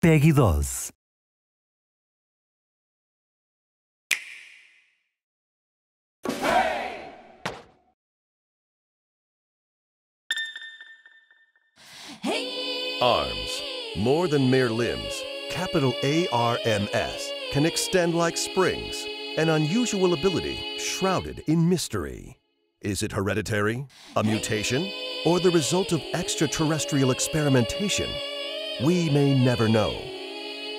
빼기 12. Arms, more than mere limbs, capital ARMS, can extend like springs, an unusual ability shrouded in mystery. Is it hereditary, a mutation, or the result of extraterrestrial experimentation? We may never know.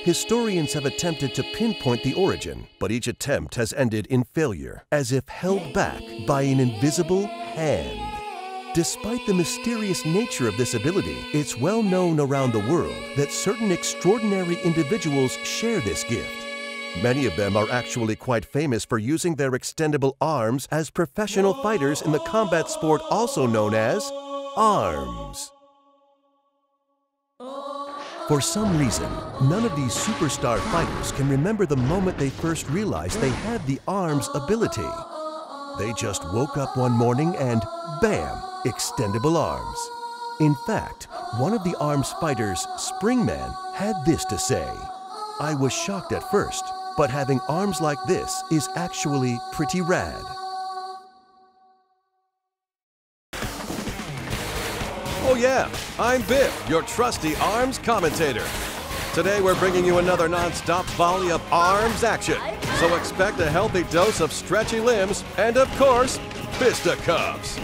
Historians have attempted to pinpoint the origin, but each attempt has ended in failure, as if held back by an invisible hand. Despite the mysterious nature of this ability, it's well known around the world that certain extraordinary individuals share this gift. Many of them are actually quite famous for using their extendable arms as professional fighters in the combat sport also known as arms. For some reason, none of these superstar fighters can remember the moment they first realized they had the arms ability. They just woke up one morning and bam! Extendable arms. In fact, one of the arms fighters, Springman, had this to say: "I was shocked at first, but having arms like this is actually pretty rad." Oh yeah, I'm Biff, your trusty arms commentator. Today we're bringing you another non-stop volley of arms action. So expect a healthy dose of stretchy limbs and, of course, fisticuffs.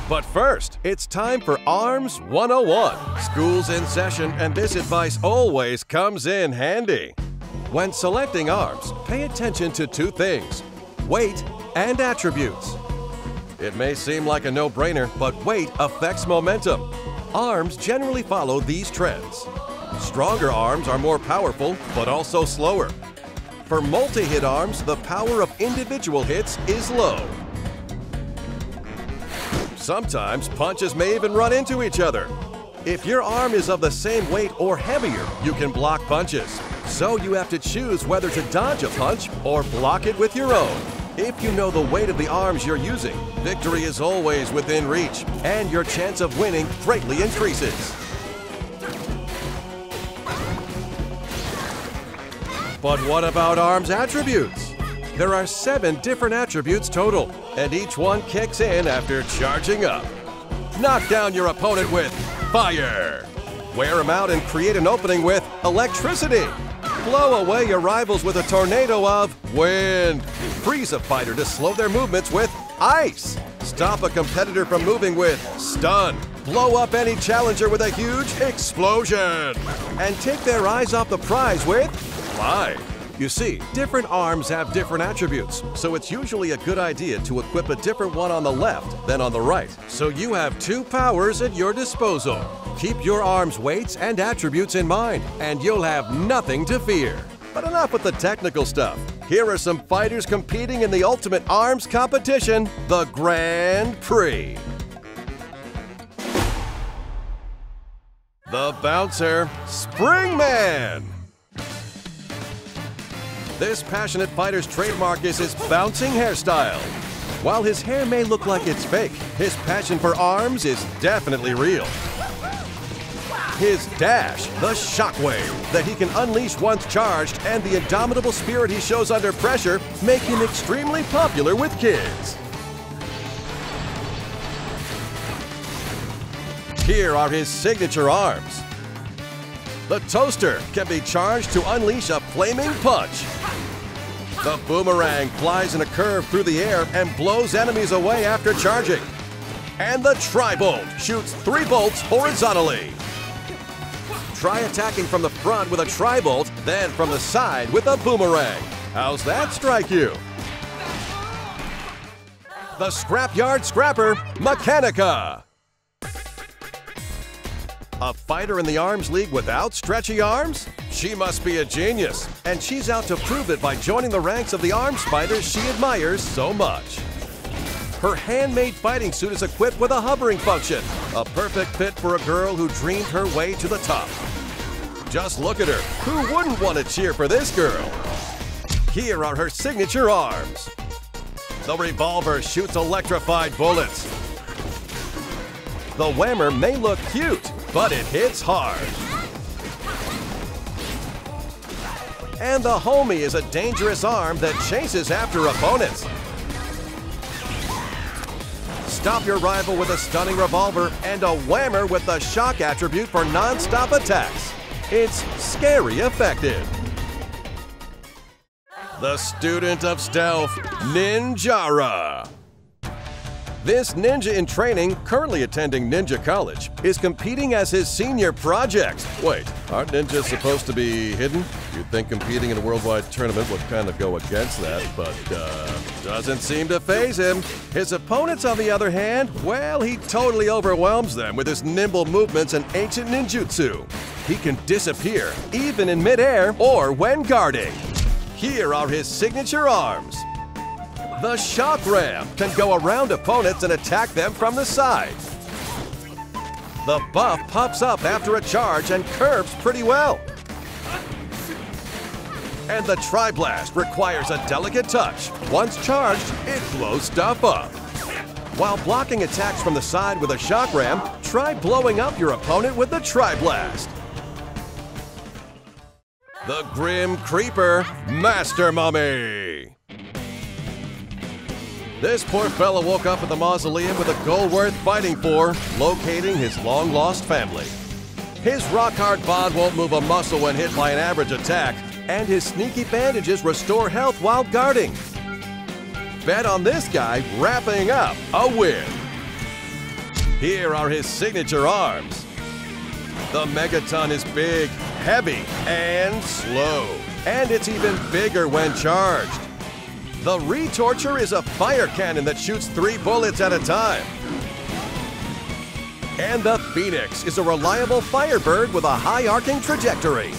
But first, it's time for Arms 101. School's in session, and this advice always comes in handy. When selecting arms, pay attention to two things: weight and attributes. It may seem like a no-brainer, but weight affects momentum. Arms generally follow these trends. Stronger arms are more powerful, but also slower. For multi-hit arms, the power of individual hits is low. Sometimes punches may even run into each other. If your arm is of the same weight or heavier, you can block punches. So you have to choose whether to dodge a punch or block it with your own. If you know the weight of the arms you're using, victory is always within reach, and your chance of winning greatly increases. But what about arms attributes? There are 7 different attributes total, and each one kicks in after charging up. Knock down your opponent with fire. Wear him out and create an opening with electricity. Blow away your rivals with a tornado of wind. Freeze a fighter to slow their movements with ice. Stop a competitor from moving with stun. Blow up any challenger with a huge explosion. And take their eyes off the prize with fly. You see, different arms have different attributes, so it's usually a good idea to equip a different one on the left than on the right, so you have 2 powers at your disposal. Keep your arms' weights and attributes in mind, and you'll have nothing to fear. But enough with the technical stuff. Here are some fighters competing in the ultimate arms competition, the Grand Prix. The bouncer, Springman. This passionate fighter's trademark is his bouncing hairstyle. While his hair may look like it's fake, his passion for arms is definitely real. His dash, the shockwave that he can unleash once charged, and the indomitable spirit he shows under pressure make him extremely popular with kids. Here are his signature arms. The toaster can be charged to unleash a flaming punch. The boomerang flies in a curve through the air and blows enemies away after charging. And the tri-bolt shoots 3 bolts horizontally. Try attacking from the front with a tri-bolt, then from the side with a boomerang. How's that strike you? The Scrapyard Scrapper, Meccanica. A fighter in the Arms League without stretchy arms? She must be a genius, and she's out to prove it by joining the ranks of the arms fighters she admires so much. Her handmade fighting suit is equipped with a hovering function, a perfect fit for a girl who dreamed her way to the top. Just look at her. Who wouldn't want to cheer for this girl? Here are her signature arms. The revolver shoots electrified bullets. The whammer may look cute, but it hits hard. And the homie is a dangerous arm that chases after opponents. Stop your rival with a stunning revolver and a whammer with the shock attribute for non-stop attacks. It's scary effective. The student of stealth, Ninjara. This ninja in training, currently attending Ninja College, is competing as his senior project. Wait, aren't ninjas supposed to be hidden? You'd think competing in a worldwide tournament would kind of go against that, but doesn't seem to faze him. His opponents, on the other hand, well, he totally overwhelms them with his nimble movements and ancient ninjutsu. He can disappear, even in midair or when guarding. Here are his signature arms. The shock ram can go around opponents and attack them from the side. The buff pops up after a charge and curves pretty well. And the tri-blast requires a delicate touch. Once charged, it blows stuff up. While blocking attacks from the side with a shock ram, try blowing up your opponent with the tri-blast. The Grim Creeper, Master Mummy. This poor fella woke up at the mausoleum with a goal worth fighting for, locating his long-lost family. His rock-hard bod won't move a muscle when hit by an average attack, and his sneaky bandages restore health while guarding. Bet on this guy wrapping up a win. Here are his signature arms. The Megaton is big, heavy, and slow, and it's even bigger when charged. The Retorture is a fire cannon that shoots 3 bullets at a time. And the Phoenix is a reliable firebird with a high arcing trajectory.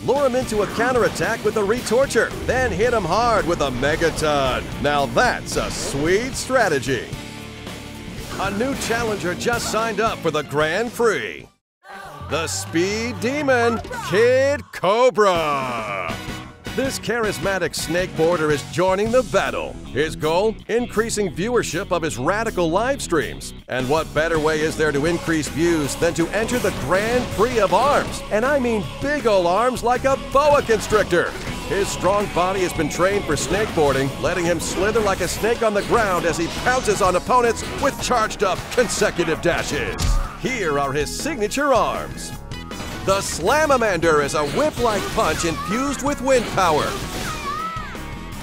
Lure him into a counterattack with the Retorture, then hit him hard with a Megaton. Now that's a sweet strategy. A new challenger just signed up for the Grand Prix. The Speed Demon, Kid Cobra. This charismatic snakeboarder is joining the battle. His goal? Increasing viewership of his radical live streams. And what better way is there to increase views than to enter the Grand Prix of arms? And I mean big ol' arms like a boa constrictor. His strong body has been trained for snakeboarding, letting him slither like a snake on the ground as he pounces on opponents with charged up consecutive dashes. Here are his signature arms. The Slamamander is a whip-like punch infused with wind power.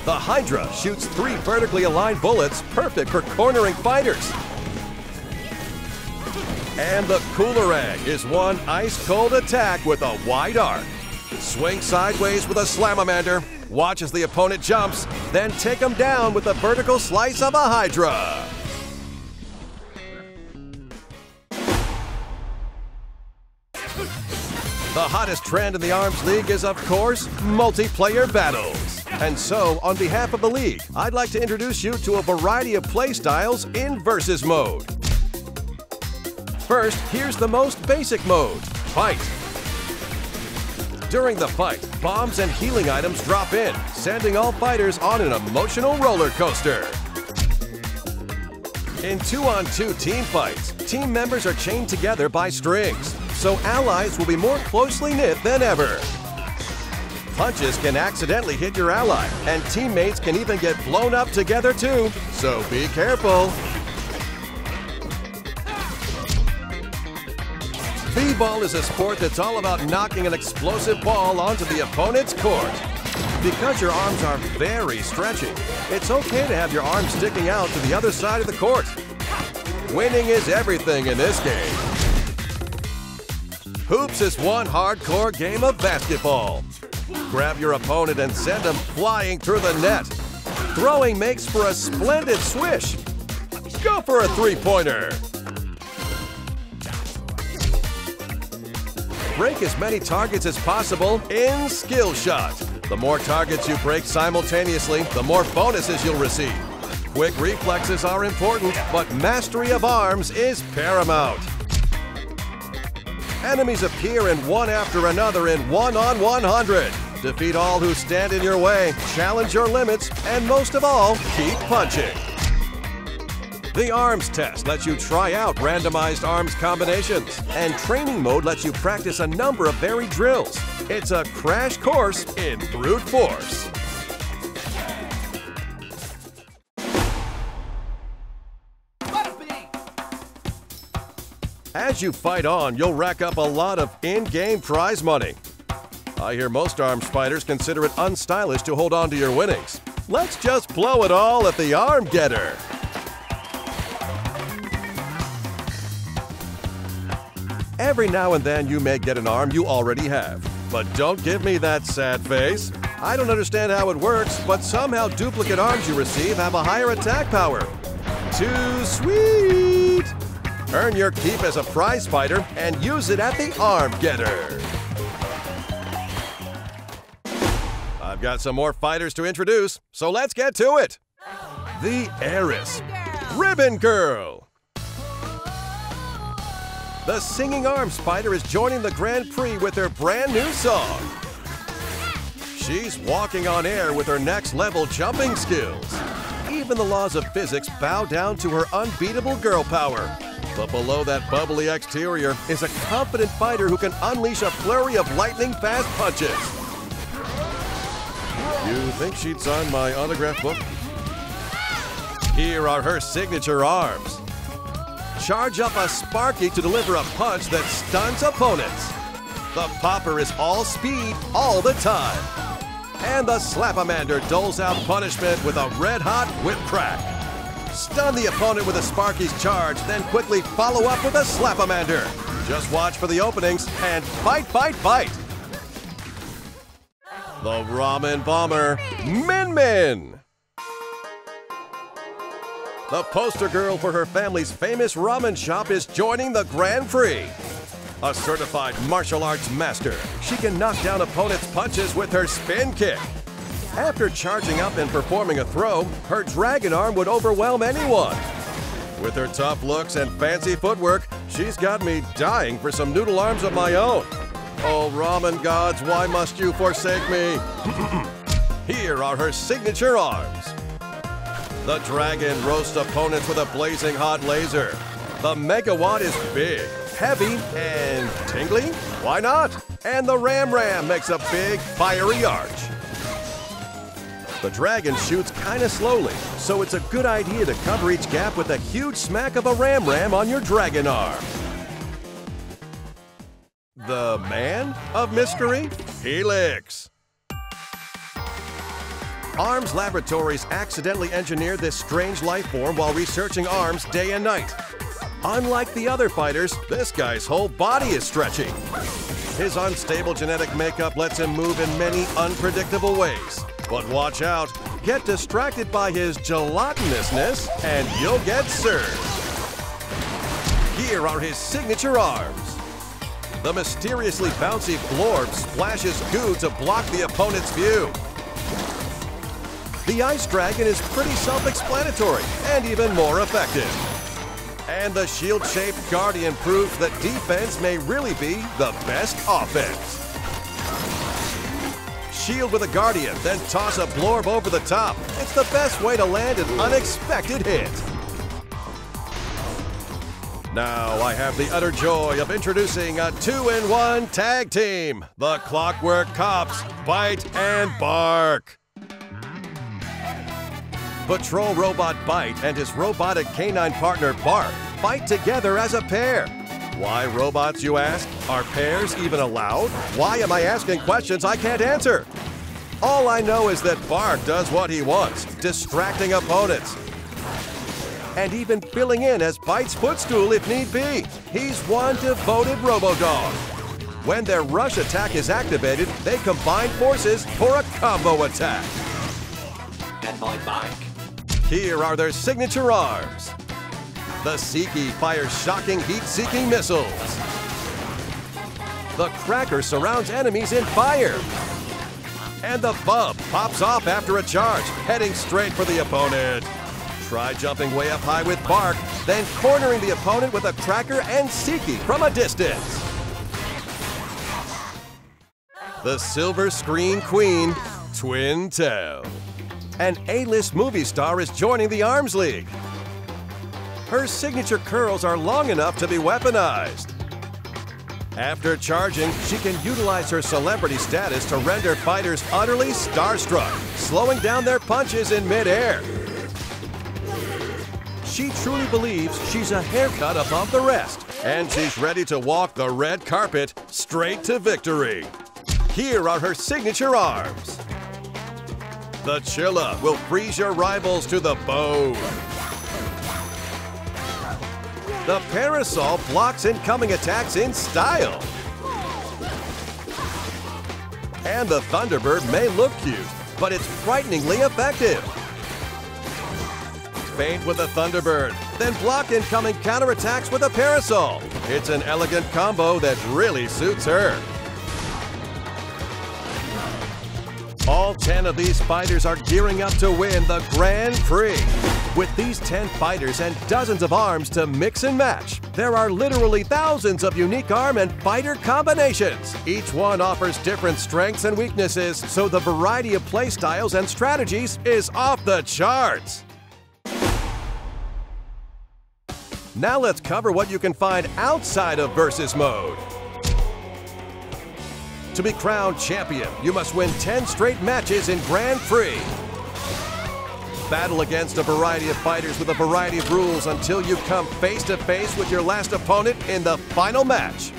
The Hydra shoots 3 vertically aligned bullets, perfect for cornering fighters. And the Coolerang is one ice-cold attack with a wide arc. Swing sideways with a Slamamander, watch as the opponent jumps, then take him down with a vertical slice of a Hydra. The hottest trend in the ARMS League is, of course, multiplayer battles. And so, on behalf of the league, I'd like to introduce you to a variety of playstyles in Versus mode. First, here's the most basic mode, Fight. During the fight, bombs and healing items drop in, sending all fighters on an emotional roller coaster. In 2-on-2 team fights, team members are chained together by strings, so allies will be more closely knit than ever. Punches can accidentally hit your ally, and teammates can even get blown up together too, so be careful. B-ball is a sport that's all about knocking an explosive ball onto the opponent's court. Because your arms are very stretchy, it's okay to have your arms sticking out to the other side of the court. Winning is everything in this game. Hoops is one hardcore game of basketball. Grab your opponent and send him flying through the net. Throwing makes for a splendid swish. Go for a three-pointer. Break as many targets as possible in Skill Shot. The more targets you break simultaneously, the more bonuses you'll receive. Quick reflexes are important, but mastery of arms is paramount. Enemies appear in one after another in 1-on-100. Defeat all who stand in your way, challenge your limits, and most of all, keep punching. The arms test lets you try out randomized arms combinations, and training mode lets you practice a number of varied drills. It's a crash course in brute force. As you fight on, you'll rack up a lot of in-game prize money. I hear most arms fighters consider it unstylish to hold on to your winnings. Let's just blow it all at the arm getter. Every now and then you may get an arm you already have. But don't give me that sad face. I don't understand how it works, but somehow duplicate arms you receive have a higher attack power. Too sweet! Earn your keep as a prize fighter and use it at the arm getter. I've got some more fighters to introduce, so let's get to it. The heiress, Ramen Girl. The singing arms fighter is joining the Grand Prix with her brand new song. She's walking on air with her next level jumping skills. Even the laws of physics bow down to her unbeatable girl power. But below that bubbly exterior is a confident fighter who can unleash a flurry of lightning-fast punches. You think she'd sign my autograph book? Here are her signature arms. Charge up a Sparky to deliver a punch that stuns opponents. The popper is all speed all the time. And the Slap-a-mander doles out punishment with a red-hot whip crack. Stun the opponent with a Sparky's charge, then quickly follow up with a Slap-a-mander. Just watch for the openings and fight, fight, fight. The Ramen Bomber, Min Min. The poster girl for her family's famous ramen shop is joining the Grand Prix. A certified martial arts master, she can knock down opponents' punches with her spin kick. After charging up and performing a throw, her dragon arm would overwhelm anyone. With her tough looks and fancy footwork, she's got me dying for some noodle arms of my own. Oh, ramen gods, why must you forsake me? Here are her signature arms. The dragon roasts opponents with a blazing hot laser. The megawatt is big, heavy, and tingly? Why not? And the ram makes a big, fiery arch. The dragon shoots kinda slowly, so it's a good idea to cover each gap with a huge smack of a ram on your dragon arm. The man of mystery, Helix. Arms Laboratories accidentally engineered this strange life form while researching arms day and night. Unlike the other fighters, this guy's whole body is stretchy. His unstable genetic makeup lets him move in many unpredictable ways. But watch out, get distracted by his gelatinousness and you'll get served. Here are his signature arms. The mysteriously bouncy blorb splashes goo to block the opponent's view. The ice dragon is pretty self-explanatory and even more effective. And the shield-shaped guardian proves that defense may really be the best offense. Shield with a guardian, then toss a blorb over the top. It's the best way to land an unexpected hit. Now I have the utter joy of introducing a 2-in-1 tag team, the Clockwork Cops, Bite and Bark. Patrol Robot Bite and his robotic canine partner Bark fight together as a pair. Why robots, you ask? Are pairs even allowed? Why am I asking questions I can't answer? All I know is that Bark does what he wants, distracting opponents. And even filling in as Bite's footstool if need be. He's one devoted Robodog. When their rush attack is activated, they combine forces for a combo attack. And my back. Here are their signature arms. The Seeky fires shocking heat-seeking missiles. The Cracker surrounds enemies in fire. And the Bub pops off after a charge, heading straight for the opponent. Try jumping way up high with Bark, then cornering the opponent with a Cracker and Seeky from a distance. The Silver Screen Queen, Twin Tail. An A-list movie star is joining the Arms League. Her signature curls are long enough to be weaponized. After charging, she can utilize her celebrity status to render fighters utterly starstruck, slowing down their punches in midair. She truly believes she's a haircut above the rest, and she's ready to walk the red carpet straight to victory. Here are her signature arms. The Chilla will freeze your rivals to the bone. The Parasol blocks incoming attacks in style. And the Thunderbird may look cute, but it's frighteningly effective. Feint with a Thunderbird, then block incoming counterattacks with a Parasol. It's an elegant combo that really suits her. All 10 of these fighters are gearing up to win the Grand Prix. With these 10 fighters and dozens of arms to mix and match, there are literally thousands of unique arm and fighter combinations. Each one offers different strengths and weaknesses, so the variety of play styles and strategies is off the charts. Now let's cover what you can find outside of Versus Mode. To be crowned champion, you must win 10 straight matches in Grand Prix. Battle against a variety of fighters with a variety of rules until you come face to face with your last opponent in the final match.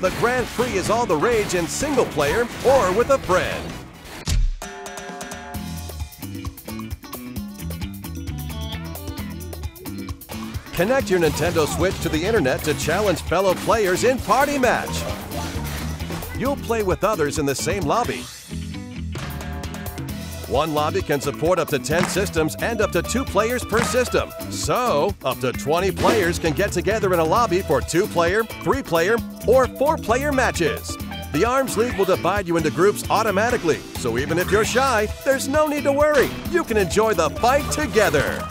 The Grand Prix is all the rage in single player or with a friend. Connect your Nintendo Switch to the internet to challenge fellow players in Party Match. You'll play with others in the same lobby. One lobby can support up to 10 systems and up to 2 players per system. So, up to 20 players can get together in a lobby for 2-player, 3-player, or 4-player matches. The Arms League will divide you into groups automatically, so even if you're shy, there's no need to worry. You can enjoy the fight together.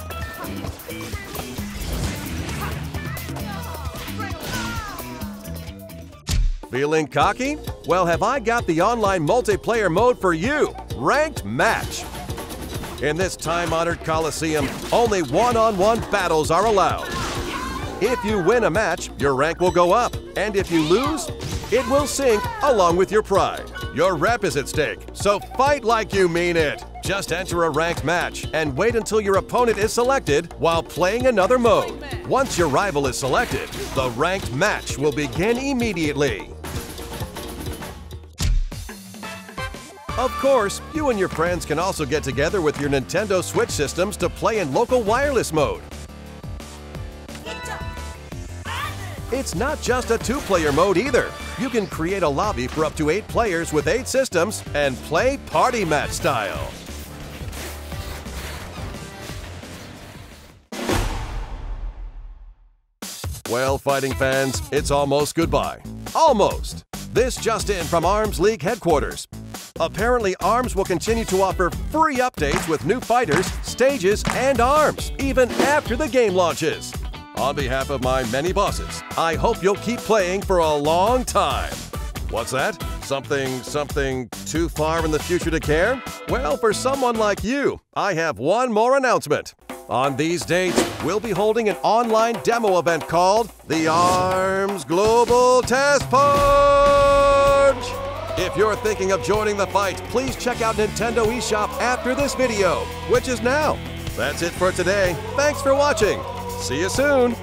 Feeling cocky? Well, have I got the online multiplayer mode for you, Ranked Match. In this time-honored Coliseum, only one-on-one battles are allowed. If you win a match, your rank will go up, and if you lose, it will sink along with your pride. Your rep is at stake, so fight like you mean it. Just enter a ranked match and wait until your opponent is selected while playing another mode. Once your rival is selected, the ranked match will begin immediately. Of course, you and your friends can also get together with your Nintendo Switch systems to play in local wireless mode. It's not just a 2-player mode either. You can create a lobby for up to 8 players with 8 systems and play Party Match style. Well, fighting fans, it's almost goodbye. Almost! This just in from Arms League headquarters. Apparently, ARMS will continue to offer free updates with new fighters, stages, and arms, even after the game launches. On behalf of my many bosses, I hope you'll keep playing for a long time. What's that? Something too far in the future to care? Well, for someone like you, I have one more announcement. On these dates, we'll be holding an online demo event called the ARMS Global Test Punch! If you're thinking of joining the fight, please check out Nintendo eShop after this video, which is now. That's it for today. Thanks for watching. See you soon.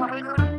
Apresentação.